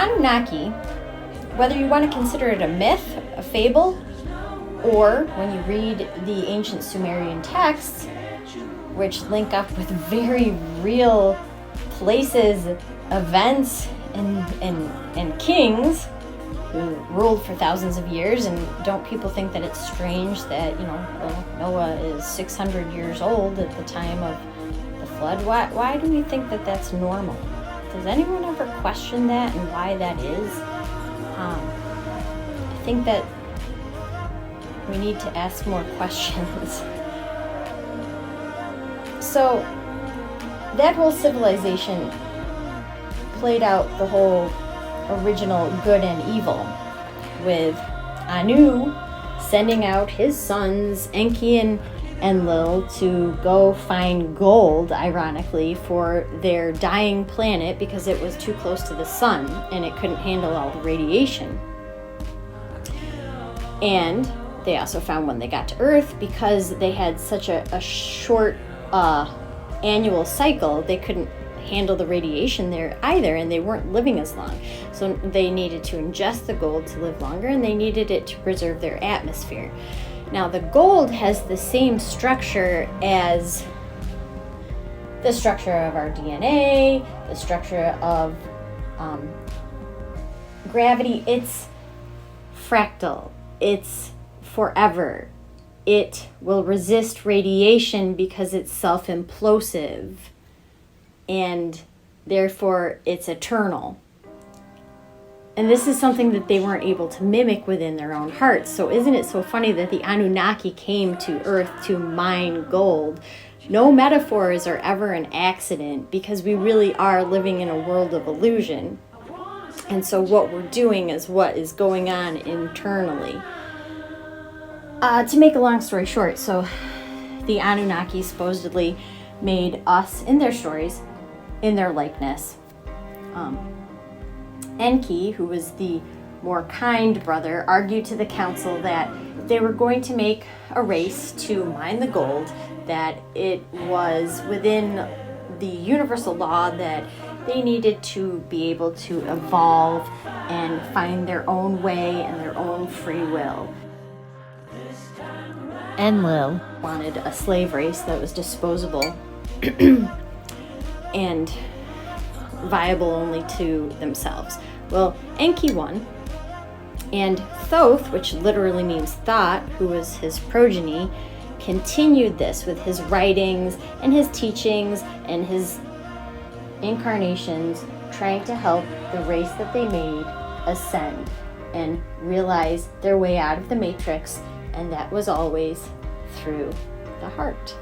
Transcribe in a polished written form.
Anunnaki, whether you want to consider it a myth, a fable, or when you read the ancient Sumerian texts, which link up with very real places, events, and kings who ruled for thousands of years. And don't people think that it's strange that, Noah is 600 years old at the time of the flood? Why do we think that that's normal? Does anyone ever question that and why that is? I think that we need to ask more questions. So that whole civilization played out the whole original good and evil, with Anu sending out his sons Enki and Enlil to go find gold, ironically, for their dying planet because it was too close to the sun and it couldn't handle all the radiation. And they also found when they got to Earth, because they had such a short annual cycle, they couldn't handle the radiation there either, and they weren't living as long. So they needed to ingest the gold to live longer, and they needed it to preserve their atmosphere. Now, the gold has the same structure as the structure of our DNA, the structure of gravity. It's fractal. It's forever. It will resist radiation because it's self-implosive, and therefore it's eternal. And this is something that they weren't able to mimic within their own hearts. So isn't it so funny that the Anunnaki came to Earth to mine gold? No metaphors are ever an accident, because we really are living in a world of illusion. And so what we're doing is what is going on internally. To make a long story short, so the Anunnaki supposedly made us, in their stories, in their likeness. Enki, who was the more kind brother, argued to the council that they were going to make a race to mine the gold, that it was within the universal law that they needed to be able to evolve and find their own way and their own free will. Enlil wanted a slave race that was disposable and viable only to themselves. Well, Enki won, and Thoth, which literally means thought, who was his progeny, continued this with his writings and his teachings and his incarnations, trying to help the race that they made ascend and realize their way out of the matrix, and that was always through the heart.